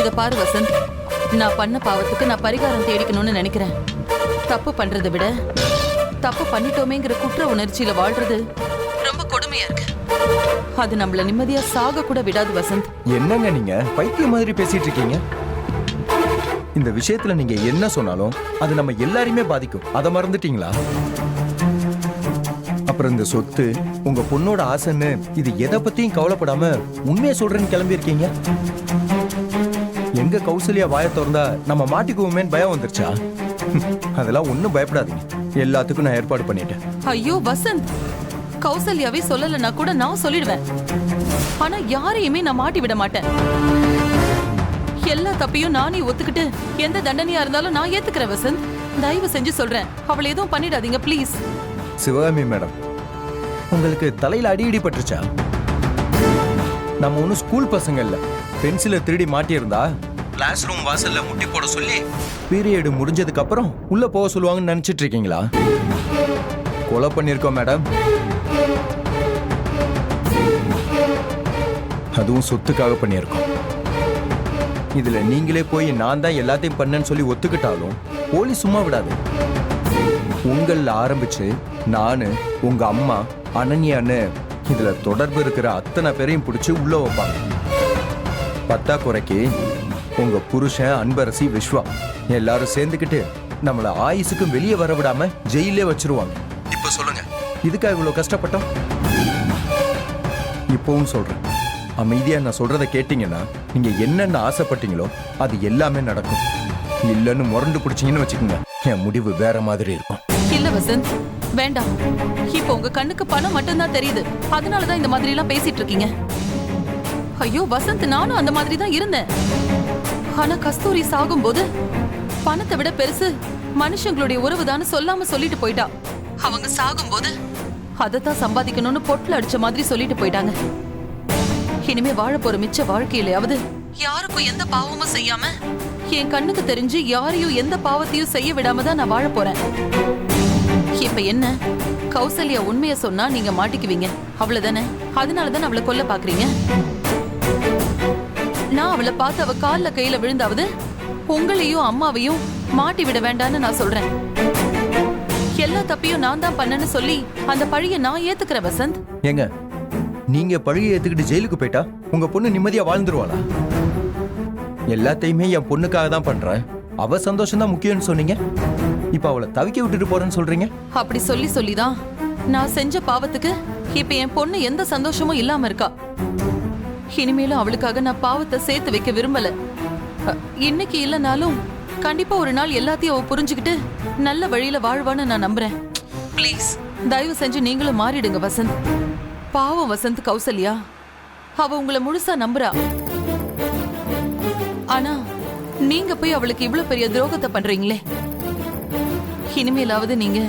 இத பாரு வசந்த், நான் பண்ண பாவத்துக்கு நான் பரிகாரம் தேடிக்கணும்னு நினைக்கிறேன். தப்பு பண்றதை விட தப்பு பண்ணிட்டோமேங்கிற குற்ற உணர்ச்சியில வாழ்றது ரொம்ப கொடுமையா இருக்கு. அது நம்மள நிம்மதியா சாக கூட விடாது வசந்த். என்னங்க நீங்க பைத்தியம் மாதிரி பேசிட்டு இருக்கீங்க? இந்த விஷயத்துல நீங்க என்ன சொன்னாலும் அது நம்ம எல்லாரையுமே பாதிக்கும். அதை மறந்துட்டீங்களா? அப்புறம் இந்த சொத்து உங்க பொண்ணோட ஆசைன்னு இது எதை பத்தியும் கவலைப்படாம உண்மையை சொல்றேன்னு கிளம்பி இருக்கீங்க. எங்க கௌசல்யா வாய திறந்தா நம்ம மாட்டிக்குவோமேன்னு பயம் வந்துருச்சா? அதெல்லாம் ஒண்ணும் பயப்படாதீங்க, எல்லாத்துக்கும் நான் ஏற்பாடு பண்ணிட்டேன். ஐயோ வசந்த், கௌசல்யாவே சொல்லலன்னா கூட நான் சொல்லிடுவேன். ஆனா யாரையுமே நான் மாட்டி விட மாட்டேன். எல்லா தப்பையும் நானே ஒத்துக்கிட்டு எந்த தண்டனையா இருந்தாலும் நான் ஏத்துக்கிறேன் வசந்த். தயவு செஞ்சு சொல்றேன், அவளை எதுவும் பண்ணிடாதீங்க ப்ளீஸ். சிவகாமி மேடம், உங்களுக்கு தலையில அடி பட்டுருச்சா? நம்ம ஒன்னும் ஸ்கூல் பசங்க இல்ல. பென்சிலை திருடி மாட்டியிருந்தா கிளாஸ் ரூம் வாசல்ல முட்டி போட சொல்லி பீரியட் முடிஞ்சதுக்கு அப்புறம் உள்ள போக சொல்லுவாங்கன்னு நினைச்சிட்டு இருக்கீங்களா? கொலை பண்ணிருக்கோம் மேடம். அதுவும் சொத்துக்காக பண்ணியிருக்கோம். இதுல நீங்களே போய் நான் தான் எல்லாத்தையும் பண்ணேன்னு சொல்லி ஒத்துக்கிட்டாலும் போலீஸ் சும்மா விடாது. உங்கள ஆரம்பிச்சு நானு, உங்க அம்மா, அனன்யான்னு இதுல தொடர்பு இருக்கிற அத்தனை பேரையும் பிடிச்சி உள்ள வைப்பாங்க. பத்தா குறைக்கு உங்க புருஷன், அன்பரசி, விஸ்வா எல்லாரும் சேர்ந்துக்கிட்டு நம்மள ஆயுசுக்கும் வெளியே வர விடாம ஜெயிலே வச்சிருவாங்க. இப்ப சொல்லுங்க, இதுக்கா இவ்வளவு கஷ்டப்பட்டோம்? இப்பவும் சொல்றேன், அமைதியா நான் சொல்றதை கேட்டீங்கன்னா நீங்க என்னென்ன ஆசைப்பட்டீங்களோ அது எல்லாமே நடக்கும். இல்லன்னு முரண்டு பிடிச்சீங்கன்னு வச்சுக்கோங்க, என் முடிவு வேற மாதிரி இருக்கும். இல்ல வசந்த், வேண்டாம். இப்ப உங்க கண்ணுக்கு பணம் மட்டும்தான் தெரியுது, அதனாலதான் இந்த மாதிரி எல்லாம் பேசிட்டு இருக்கீங்க. ஐயோ வசந்த், நானும் அந்த மாதிரி தான் இருந்தேன். ஆனா கஸ்தூரி சாகும் போது பணத்தை விட பெருசு மனுஷங்களுடைய உறவுதான்னு சொல்லாம சொல்லிட்டு போயிட்டா. அவங்க சாகும் போது அதத்தான் சம்பாதிக்கணும்னு பொட்டுல அடிச்ச மாதிரி சொல்லிட்டு போயிட்டாங்க. இனிமே வாழ போற மிச்ச வாழ்க்கையிலாவது யாருக்கும் எந்த பாவமும் செய்யாம, என் கண்ணுக்கு தெரிஞ்சு யாரையும் எந்த பாவத்தையும் செய்ய விடாம தான் நான் வாழ போறேன். இப்ப என்ன, கௌசல்யா உண்மைய சொன்னா நீங்க மாட்டிக்குவீங்க, அவ்வளவுதானே? அதனாலதான் அவளை கொல்ல பாக்குறீங்க. நான் அவளை பார்த்து அவ கால்ல கையில விழுந்தாவது உங்களையும் அம்மாவையும் மாட்டி விட வேண்டான்னு நான் சொல்றேன். எல்லா தப்பையும் நான் தான் பண்ணேன்னு சொல்லி அந்த பழிய நான் ஏத்துக்கிறேன் வசந்த். ஏங்க, நீங்க பழிய ஏத்துக்கிட்டு ஜெயிலுக்கு போயிட்டா உங்க பொண்ணு நிம்மதியா வாழ்ந்துருவாளா? எல்லாத்தையுமே என் பொண்ணுக்காக தான் பண்றேன், அவ சந்தோஷம் தான் முக்கியம்னு சொன்னீங்க. இப்ப அவளை தவிக்க விட்டுட்டு போறேன்னு சொல்றீங்க. அப்படி சொல்லிதான் நான் செஞ்ச பாவத்துக்கு இப்ப என் பொண்ணு எந்த சந்தோஷமும் இல்லாம இருக்கா. இனிமேலும் அவளுக்காக நான் பாவத்தை சேர்த்து வைக்க விரும்பல. இன்னைக்கு இல்லனாலும் கண்டிப்பா ஒரு நாள் எல்லாத்தையும் அவ புரிஞ்சுக்கிட்டு நல்ல வழியில வாழ்வான்னு நான் நம்புறேன். ப்ளீஸ் தயவு செஞ்சு நீங்களும் மாறிடுங்க வசந்த். பாவம் வசந்த், கௌசல்யா அவ உங்களை முழுசா நம்புறா. ஆனா நீங்க போய் அவளுக்கு இவ்வளவு பெரிய துரோகத்தை பண்றீங்களே. இனிமேலாவது நீங்க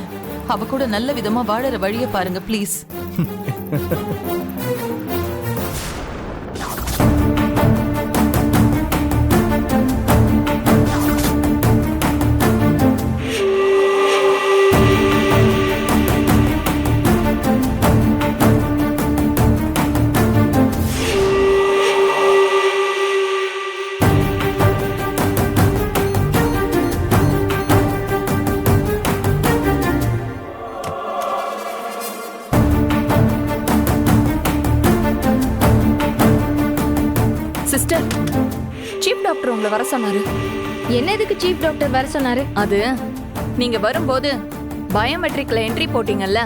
அவ கூட நல்ல விதமா வாழற வழிய பாருங்க ப்ளீஸ். சிஸ்டர், சீஃப் டாக்டர் உங்களை வர சொன்னாரு. என்ன எதுக்கு சீஃப் டாக்டர் வர சொன்னாரு? அது நீங்க வரும்போது பயோமெட்ரிக்ல என்ட்ரி போட்டீங்கல்ல,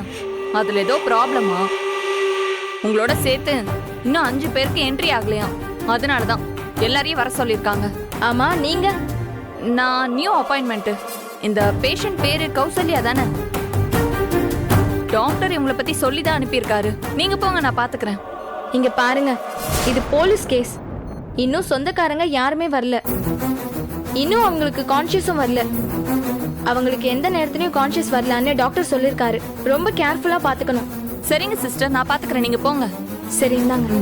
அதுல ஏதோ ப்ராப்ளமா, உங்களோட சேர்த்து இன்னும் 5 பேருக்கு என்ட்ரி ஆகலையாம். அதனாலதான் எல்லாரையும் வர சொல்லிருக்காங்க. ஆமா, நீங்க? நான் நியூ அப்பாயின்மெண்ட். இந்த பேஷண்ட் பேரு கௌசல்யா தானே? டாக்டர் இவங்களை பத்தி சொல்லிதான் அனுப்பியிருக்காரு. நீங்க போங்க, நான் பாத்துக்கிறேன். இங்க பாருங்க, இது போலீஸ் கேஸ். இன்னும் சொந்தக்காரங்க யாருமே வரல. இன்னும் அவங்களுக்கு கான்ஷியஸும் வரல. அவங்களுக்கு எந்த நேரத்துலயும் கான்ஷியஸ் வரலான்னு டாக்டர் சொல்லிருக்காரு. ரொம்ப கேர்ஃபுல்லா பாத்துக்கணும். சரிங்க சிஸ்டர், நான் பாத்துக்கிறேன், நீங்க போங்க. சரி, இந்தாங்க.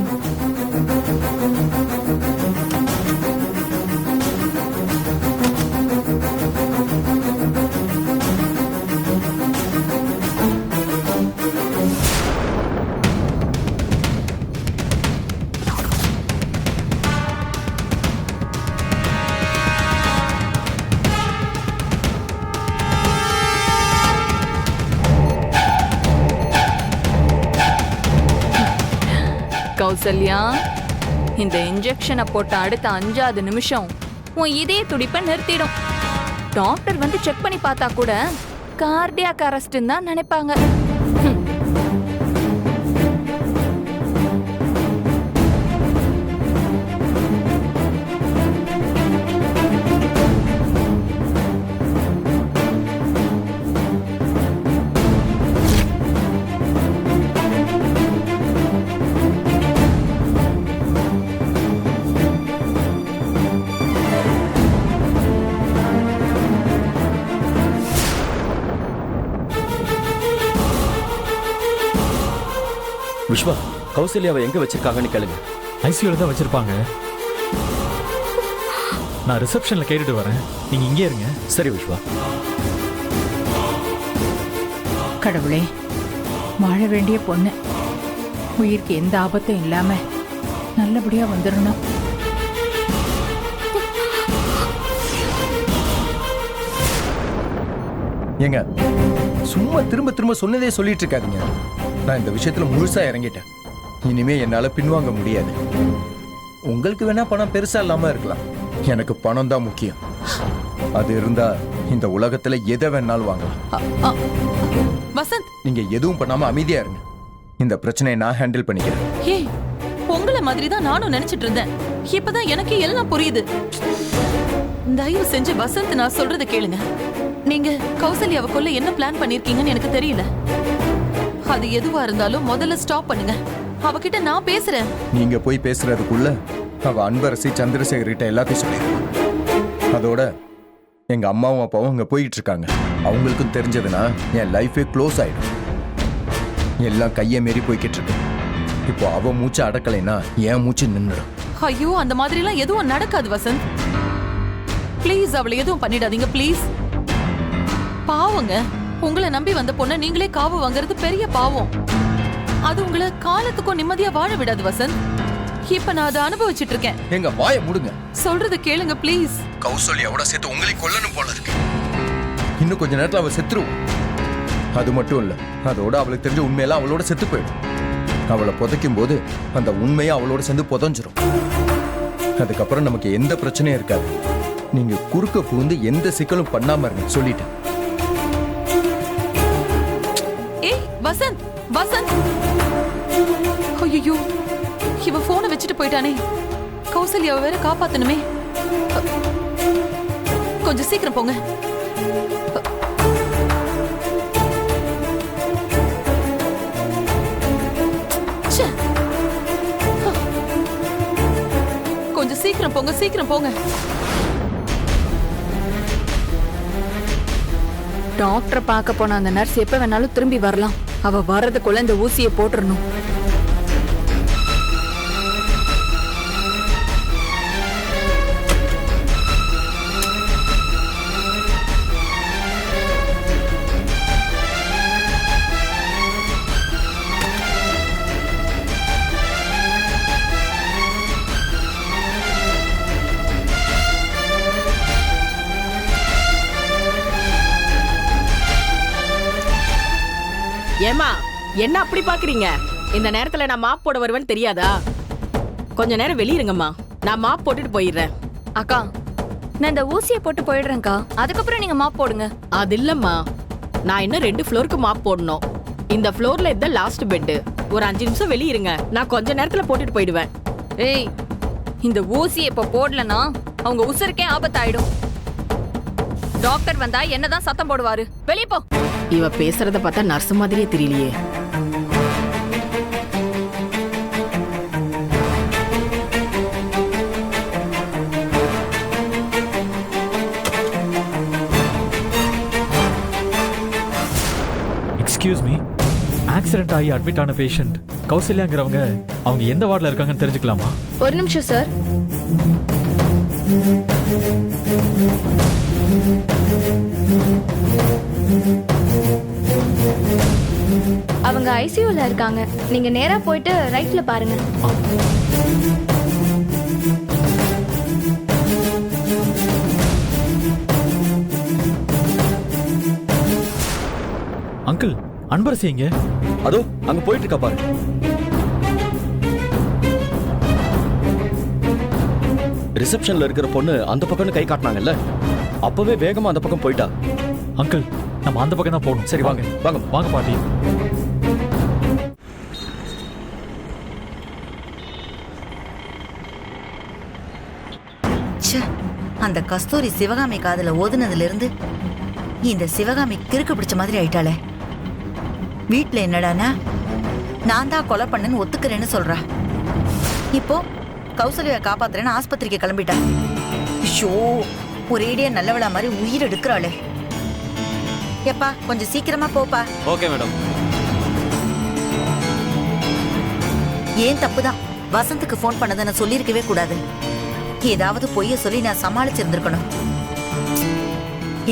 கௌசல்யா, இந்த இன்ஜெக்ஷனை போட்ட அடுத்த 5வது நிமிஷம் உன் இதய துடிப்பை நிறுத்திடும். டாக்டர் வந்து செக் பண்ணி பார்த்தா கூட கார்டியாக் அரெஸ்ட்னு தான் நினைப்பாங்க. விஸ்வா, கௌசல்யாவை எங்க வச்சிருக்காங்கன்னு கேளுங்க. ஐசியூல தான் வச்சிருப்பாங்க. நான் ரிசப்ஷன்ல கேட்டுட்டு வரேன், நீங்க இங்கே இருங்க. சரி விஸ்வா. கடவுளே, வாழ வேண்டிய பொண்ணு உயிருக்கு எந்த ஆபத்தும் இல்லாம நல்லபடியா வந்துடணும். ஏங்க சும்மா திரும்ப திரும்ப சொன்னதே சொல்லிட்டு இருக்காதீங்க. நான் இந்த விஷயத்துல முழுசா இறங்கிட்டேன். இனிமே என்னால பின்வாங்க முடியாது. உங்களுக்கு வேணா பணம் பெருசா இல்லாம இருக்கலாம், எனக்கு பணம் தான் முக்கியம். அது இருந்தா இந்த உலகத்துல எதை வேணாலும் வாங்கலாம். வசந்த், நீங்க எதுவும் பண்ணாம அமைதியா இருங்க. இந்த பிரச்சனையை நான் ஹேண்டில் பண்ணிக்கிறேன். ஏய், உங்களை மாதிரி தான் நானும் நினைச்சிட்டு இருந்தேன். இப்பதான் எனக்கு எல்லாம் புரியுது. தயவு செஞ்சு வசந்த், நான் சொல்றத கேளுங்க. நீங்க கௌசல்யாவை கொல்ல என்ன பிளான் பண்ணிருக்கீங்கன்னு எனக்கு தெரியல. அது எதுவா இருந்தாலும் முதல்ல ஸ்டாப் பண்ணுங்க. அவகிட்ட நான் பேசுறேன். நீங்க போய் பேசுறதுக்குள்ள அவ அன்பரசி சந்திரசேகர் கிட்ட எல்லாத்தையும் சொல்லிருக்கான். அதோட எங்க அம்மாவும் அப்பாவும் அங்க போயிட்டு இருக்காங்க. அவங்களுக்கும் தெரிஞ்சதுன்னா என் லைஃபே க்ளோஸ் ஆயிடும். எல்லாம் கையை மீறி போய்கிட்டு இருக்கு. இப்போ அவ மூச்சு அடக்கலைன்னா என் மூச்சு நின்றுடும். ஐயோ, அந்த மாதிரி எல்லாம் எதுவும் நடக்காது வசந்த். ப்ளீஸ் அவளை எதுவும் பண்ணிடாதீங்க ப்ளீஸ். பாவங்க, உங்களை நம்பி வந்த பொண்ணை நீங்களே காவு வாங்குறது பெரிய பாவம். அது உங்களை காலத்துக்கும் நிம்மதியா வாழ விடாது வசந்த். இப்ப நான் அதை அனுபவிச்சுட்டு இருக்கேன். எங்க வாயை முடுங்க. சொல்றது கேளுங்க ப்ளீஸ். கௌசல்யாவோட சேர்த்து உங்களையும் கொல்லணும் போல இருக்கு. இன்னும் கொஞ்ச நேரத்துல அவ செத்துருவோம். அது மட்டும் இல்ல, அதோட அவளுக்கு தெரிஞ்ச உண்மையெல்லாம் அவளோட செத்து போயிடும். அவளை புதைக்கும் போது அந்த உண்மையை அவளோட சேர்ந்து புதைஞ்சிரும். அதுக்கப்புறம் நமக்கு எந்த பிரச்சனையும் இருக்காது. நீங்க குறுக்க புகுந்து எந்த சிக்கலும் பண்ணாம இருங்க, சொல்லிட்டேன். ஏய் வசந்த், வசந்த். ஐயோ, இவ போனை வச்சுட்டு போயிட்டானே. கௌசல்யாவை வேற காப்பாத்தணுமே. கொஞ்சம் சீக்கிரம் போங்க. கொஞ்சம் சீக்கிரம் போங்க, சீக்கிரம் போங்க. டாக்டரை பார்க்க போன அந்த நர்ஸ் எப்ப வேணாலும் திரும்பி வரலாம். அவ வர்றதுக்குள்ள இந்த ஊசியை போட்டுறணும். ஏமா, என்ன அப்படி பாக்குறீங்க? இந்த நேரத்துல நான் மாப் போட வருவேன்னு தெரியாதா? கொஞ்ச நேரம் வெளியிருங்கம்மா, நான் மாப் போட்டுட்டு போயிடுறேன். அக்கா, நான் இந்த ஊசியை போட்டு போயிடுறேன்க்கா. அதுக்கப்புறம் நீங்க மாப் போடுங்க. அது இல்லம்மா, நான் இன்னும் 2 ஃப்ளோருக்கு மாப் போடணும். இந்த ஃப்ளோர்ல இதுதான் லாஸ்ட் பெட். ஒரு 5 நிமிஷம் வெளியிருங்க, நான் கொஞ்ச நேரத்துல போட்டுட்டு போயிடுவேன். ஏய், இந்த ஊசியை இப்ப போடலனா அவங்க உசுருக்கே ஆபத்தாயிடும். டாக்டர் வந்தா என்னதான் சத்தம் போடுவாரு. வெளியே போ. இவ பேசுறத பார்த்தா நர்ஸ் மாதிரியே தெரியலையே. எக்ஸ்கியூஸ் மீ, ஆக்சிடென்ட் ஆகி அட்மிட் ஆன பேஷண்ட் கௌசல்யாங்கிறவங்க, அவங்க எந்த வார்டில் இருக்காங்கன்னு தெரிஞ்சுக்கலாமா? ஒரு நிமிஷம் சார். அவங்க ஐசியூல இருக்காங்க. நீங்க நேரா போயிட்டு ரைட்ல பாருங்க. அங்கிள், அன்பரசி எங்க? அதோ அங்க போயிட்டு இருக்கா பாரு. ரிசப்ஷன்ல இருக்கிற பொண்ணு அந்த பக்கம்னு கை காட்டினாங்கல்ல, அப்பவே வேகமா அந்த பக்கம் போயிட்டா. அங்கிள், நம்ம அந்த பக்கம் தான் போகணும். சரி வாங்க வாங்க. வாங்க பாட்டி. ச்சே, அந்த கஸ்தூரி சிவகாமி காதுல ஓதுனதுல இருந்து இந்த சிவகாமி கிறுக்கு பிடிச்ச மாதிரி ஆயிட்டாளே. வீட்டுல என்னடானா நான் தான் கொலை பண்ணேன்னு ஒத்துக்கிறேன்னு சொல்றா. இப்போ கௌசல்யா காப்பாத்துறேன்னு ஆஸ்பத்திரிக்கு கிளம்பிட்டா. ஐயோ, ஒரேடியா நல்லவளா மாதிரி உயிர் எடுக்கிறாளே. எப்பா கொஞ்சம் சீக்கிரமா போப்பா. Okay madam. ஏன் தப்புதான், வசந்துக்கு ஃபோன் பண்ணதை நான் சொல்லியிருக்கவே கூடாது. ஏதாவது பொய்ய சொல்லி நான் சமாளிச்சிருந்திருக்கணும்.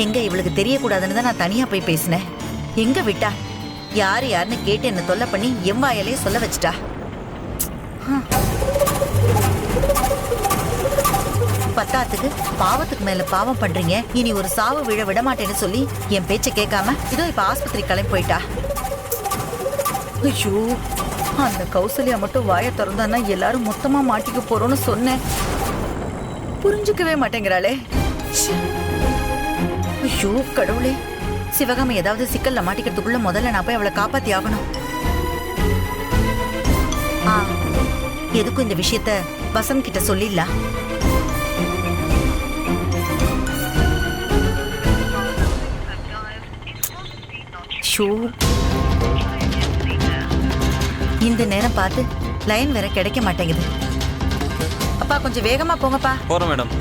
எங்க இவளுக்கு தெரியக்கூடாதுன்னு தான் நான் தனியா போய் பேசினேன். எங்க விட்டா? யாருன்னு கேட்டு என்ன தொல்லை பண்ணி எம்வாயிலே சொல்ல வச்சுட்டா. பத்தாத்துக்கு பாவத்துக்கு மேல பாவம் பண்றீங்க, இனி ஒரு சாவு விழ விட மாட்டேன்னு சொல்லி என் பேச்ச கேட்காம இதோ இப்ப ஆஸ்பத்திரி கிளம்பி போயிட்டா. ஐயோ, அந்த கௌசல்யா மட்டும் வாயை திறந்தான்னா எல்லாரும் மொத்தமா மாட்டிக்க போறோம்னு சொன்னேன். புரிஞ்சுக்கவே மாட்டேங்கிறாளே. ஐயோ கடவுளே, சிவகாமி ஏதாவது சிக்கல்ல மாட்டிக்கிறதுக்குள்ள முதல்ல நான் போய் அவளை காப்பாத்தி ஆகணும். எதுக்கும் இந்த விஷயத்த வசந்த் கிட்ட சொல்லிடலாம். இந்த நேரம் பார்த்து லைன் வேற கிடைக்க மாட்டேங்குது. அப்பா கொஞ்சம் வேகமா போங்கப்பா. போறோம் மேடம்.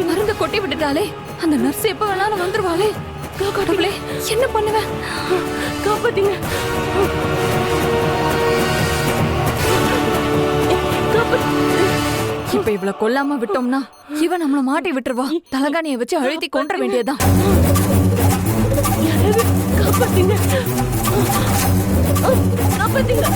மருந்த கொட்டி விட்டுட்டாலே, அந்த நர்ஸ் எப்ப வேணாலும் வந்துருவாளே. கடவுளே, என்ன பண்ணுவேன்? காப்பாத்தீங்க. இப்ப இவளை கொல்லாம விட்டோம்னா இவ நம்மள மாட்டி விட்டுருவா. தலகாணியை வச்சு அழுத்தி கொன்ற வேண்டியதுதான். காப்பாத்தீங்க, காப்பாத்தீங்க.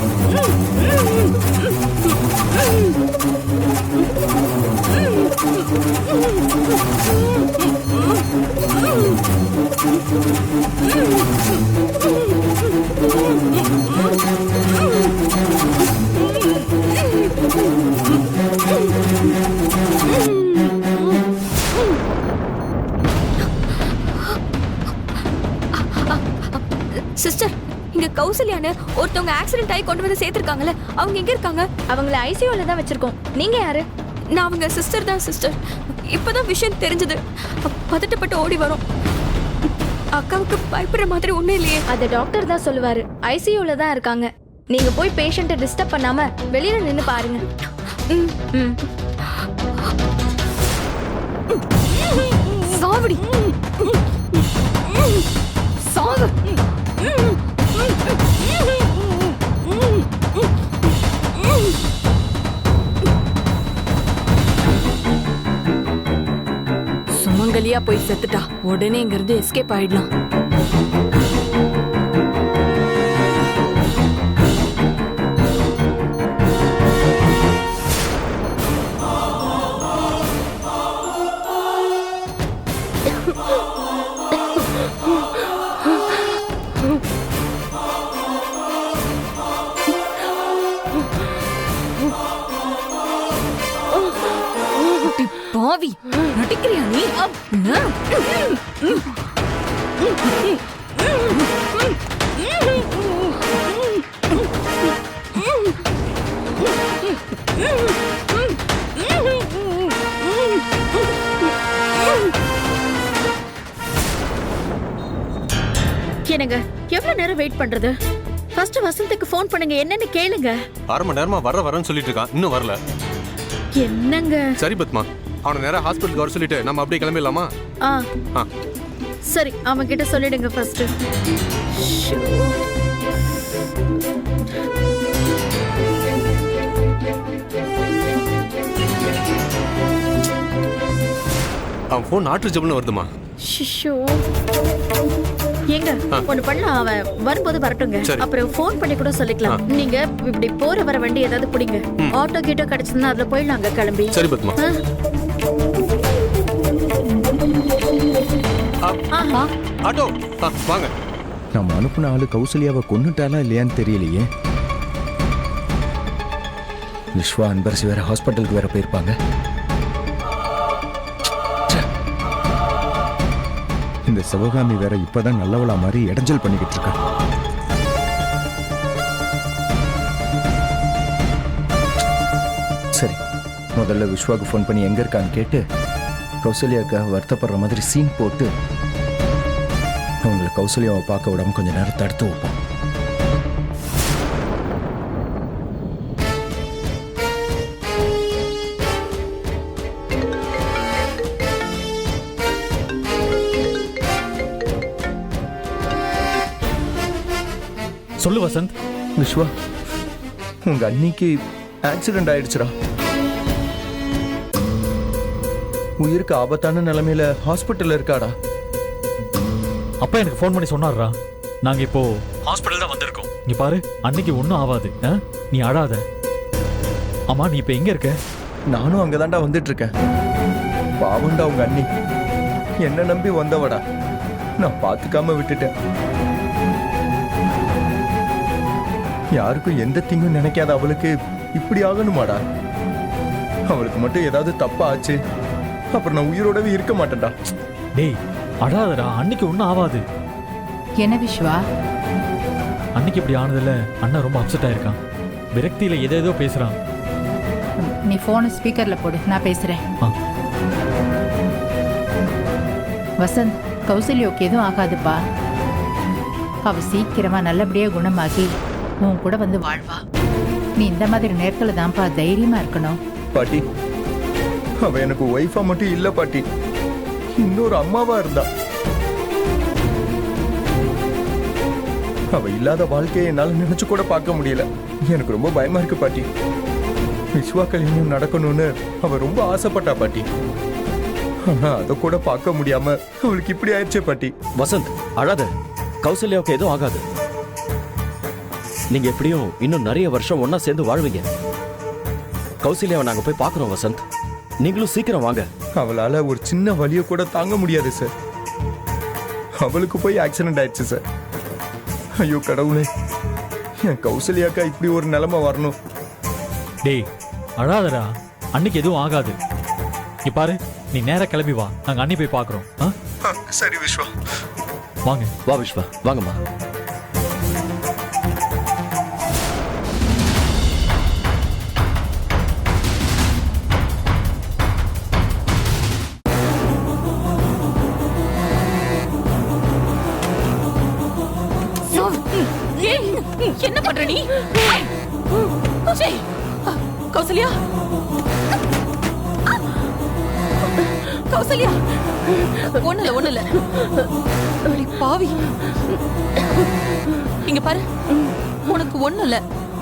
சிஸ்டர், இங்க கௌசல்யான்னு ஒருத்தவங்க ஆக்சிடென்ட் ஆகி கொண்டு வந்து சேர்த்திருக்காங்கல்ல, அவங்க எங்க இருக்காங்க? அவங்கள ஐசியூல தான் வச்சிருக்கோம். நீங்க யாரு? நான் அவங்க சிஸ்டர் தான் சிஸ்டர். இப்பதான் விஷயம் தெரிஞ்சது. பதட்டப்பட்டு ஓடி வரோம். அக்காவுக்கு பயப்படுற மாதிரி ஒண்ணும் இல்லையே. அத டாக்டர் தான் சொல்லுவாரு. ஐசியூல தான் இருக்காங்க. நீங்க போய் பேஷண்ட்டை டிஸ்டர்ப் பண்ணாம வெளியில நின்னு பாருங்க. சாவடி சாவு. சுமங்கலியா போய் செத்துட்டா. உடனே இங்க இருந்து எஸ்கேப் ஆயிடலாம். அடி பாவி, நடிக்கிறியா நீ? என்னங்க எவ்வளவு நேரம் வெயிட் பண்றது? ஃபர்ஸ்ட் வசந்துக்கு ஃபோன் பண்ணுங்க, என்னன்னு கேளுங்க. 1/2 மணி நேரமா வரேன்னு சொல்லிட்டு இருக்கான், இன்னும் வரல. என்னங்க? சரி பத்மா, அவனை நேரா ஹாஸ்பிட்டலுக்கு வர சொல்லிட்டு நம்ம அப்படியே கிளம்பிடலாமா? ஆ சரி, அவன் கிட்ட சொல்லிடுங்க ஃபர்ஸ்ட். அவன் ஃபோன் நாட் ரீச்சபிள்னு வருதுமா. ஷிஷோ. ஏங்க ஒண்ணு பண்ணலாம், அவன் வரும்போது வரட்டுங்க, அப்புறம் ஃபோன் பண்ணி கூட சொல்லிக்கலாம். நீங்க இப்படி போற வர வண்டி ஏதாவது பிடிங்க, ஆட்டோ கிட்ட கிடைச்சதுன்னா அதுல போயிடலாங்க கிளம்பி. சரி பத்மா. ஆட்டோ வாங்க. நம்ம அனுப்புன ஆளு கௌசல்யாவை கொன்னுட்டாலா இல்லையான்னு தெரியலையே. விஸ்வா அன்பரசி வேற ஹாஸ்பிட்டலுக்கு வேற போயிருப்பாங்க. இந்த சிவகாமி வேற இப்பதான் நல்லவளா மாதிரி இடைஞ்சல் பண்ணிக்கிட்டு இருக்கா. சரி, முதல்ல விஸ்வாக்கு ஃபோன் பண்ணி எங்க இருக்கான்னு கேட்டு கௌசல்யாக்கா வருத்தப்படுற மாதிரி சீன் போட்டு அவங்களை கௌசல்யாவை பார்க்க விடாம கொஞ்ச நேரம் தடுத்து வைப்போம். சொல்லு வசந்த். விஸ்வா, உங்க அன்னிக்கு ஆக்சிடென்ட் ஆயிடுச்சுடா. உயிருக்கு ஆபத்தான நிலைமையில ஹாஸ்பிட்டல்ல இருக்காடா. அப்பா எனக்கு ஃபோன் பண்ணி சொன்னார்ரா. நாங்க இப்போ ஹாஸ்பிட்டல் தான் வந்திருக்கோம். நீ பாரு, அன்னைக்கு ஒன்றும் ஆகாது. நீ அழாத. ஆமா, நீ இப்போ எங்க இருக்க? நானும் அங்கதான்டா வந்துட்டு இருக்கேன். பாவண்டா உங்க அண்ணி, என்ன நம்பி வந்தவடா, நான் பாத்துக்காம விட்டுட்டேன். யாருக்கும் எந்த தீங்கும் நினைக்காத அவளுக்கு இப்படி ஆகணுமாடா? அவளுக்கு மட்டும் ஏதாவது தப்பா ஆச்சு, அப்புறம் நான் உயிரோடவே இருக்க மாட்டேன்டா. டேய் அழாதடா, அன்னைக்கு ஒன்றும் ஆகாது. என்ன விஸ்வா? அன்னைக்கு இப்படி ஆனதில்ல, அண்ணன் ரொம்ப அப்செட் ஆயிருக்கான். விரக்தியில ஏதேதோ பேசுறான். நீ போனை ஸ்பீக்கர்ல போடு, நான் பேசுறேன். வசந்த், கௌசல்யாவுக்கு எதுவும் ஆகாதுப்பா. அவ சீக்கிரமா நல்லபடியா குணமாகி உன் கூட வந்து வாழ்வா. நீ இந்த மாதிரி நேரத்துல தான்ப்பா தைரியமா இருக்கணும். பாட்டி, அவ எனக்கு ஒய்ஃபா மட்டும் இல்ல பாட்டி, இன்னொரு அம்மாவா இருந்தா. அவ இல்லாத வாழ்க்கையை என்னால நினைச்சு கூட பார்க்க முடியல. எனக்கு ரொம்ப பயமா இருக்கு பாட்டி. விஸ்வா கல்யாணம் நடக்கணும்னு அவ ரொம்ப ஆசைப்பட்டா பாட்டி. ஆனா அதை கூட பார்க்க முடியாம அவளுக்கு இப்படி ஆயிடுச்சே பாட்டி. வசந்த் அழாத, கௌசல்யாவுக்கு எதுவும் ஆகாது. நீங்க எப்படியும் இன்னும் நிறைய வருஷம் ஒன்னா சேர்ந்து வாழ்வீங்க. கௌசல்யாவை நாங்க போய் பார்க்கிறோம் வசந்த், நீங்களும் சீக்கிரம் வாங்க. அவளால ஒரு சின்ன வலிய கூட தாங்க முடியாது சார். அவளுக்கு போய் ஆக்சிடென்ட் ஆயிடுச்சு சார். ஐயோ கடவுளே, என் கௌசல்யாக்கா இப்படி ஒரு நிலைமை வரணும். டேய் அழாதடா, அன்னைக்கு எதுவும் ஆகாது. நீ பாரு, நீ நேரா கிளம்பி வா, நாங்க அண்ணி போய் பார்க்கிறோம். சரி விஸ்வா, வாங்க. வா விஸ்வா, வாங்கம்மா. என்ன பண்ற நீ? கௌசல்யா, கௌசல்யா, ஒண்ணுல அடி பாவி, இங்க பாரு, உனக்கு ஒண்ணும் இல்ல,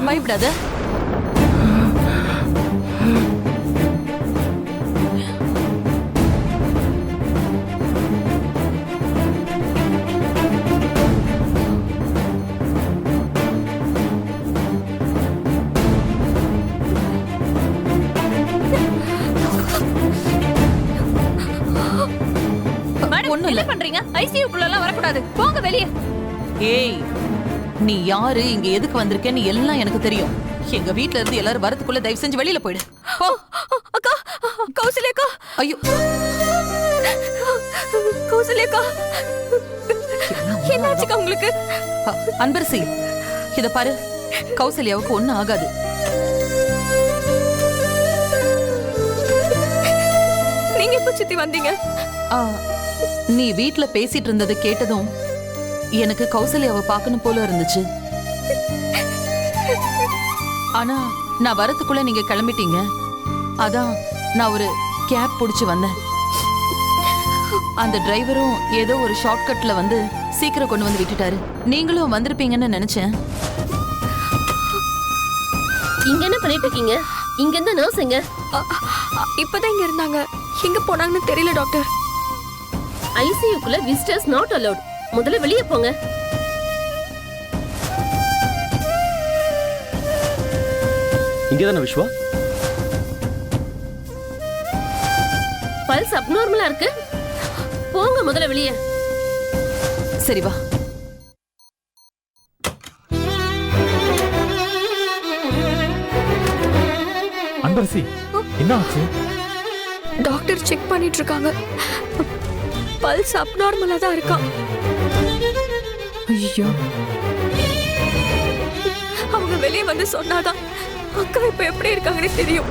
பயப்படாத. ஒண்ணும் என்ன இல்ல. பண்றீங்க? ஐசியூக்குள்ள எல்லாம் வரக்கூடாது. போங்க வெளியே. ஏய், நீ யாரு, இங்க எதுக்கு வந்திருக்கேன்னு எல்லாம் எனக்கு தெரியும். எங்க வீட்ல இருந்து எல்லாரும் வரதுக்குள்ள தயவு செஞ்சு வெளியில போயிடு. போ. அக்கா, கௌசல்யா ஐயோ, கௌசல்யா என்னாச்சுக்கா உங்களுக்கு? அன்பரசி, இத பாரு, கௌசல்யாவுக்கு ஒண்ணும் ஆகாது. நீங்க எப்ப சித்தி வந்தீங்க? ஆ, நீ வீட்ல பேசிட்டு இருந்ததை கேட்டதும் எனக்கு கௌசல்யாவை பார்க்கணும் போல இருந்துச்சு. ஆனா நான் வரதுக்குள்ள நீங்க கிளம்பிட்டீங்க. அதான் நான் ஒரு கேப் புடிச்சு வந்தேன். அந்த டிரைவரும் ஏதோ ஒரு ஷார்ட்கட்ல வந்து சீக்கிரம் கொண்டு வந்து விட்டுட்டாரு. நீங்களும் வந்திருப்பீங்கன்னு நினைச்சேன். இங்க என்ன பண்ணிட்டு இருக்கீங்க? இங்க இருந்த நர்ஸ் எங்க? இப்பதான் இங்க இருந்தாங்க. எங்க போனாங்கன்னு தெரியல டாக்டர். ஐசியூக்குள்ள விசிட்டர்ஸ் நாட் அலௌட். முதல்ல வெளியே போங்க. இங்கதானே விஸ்வா? பல்ஸ் அப்நார்மலா இருக்கு. போங்க முதல்ல வெளியே. சரி வா. அன்பரசி, என்ன ஆச்சு? டாக்டர் செக் பண்ணிட்டு இருக்காங்க. பல்ஸ் அப்நார்மலா தான் இருக்கான். ஐயோ, அவங்க வெளியே வந்து சொன்னாதான் அக்கா இப்ப எப்படி இருக்காங்கன்னு தெரியும்.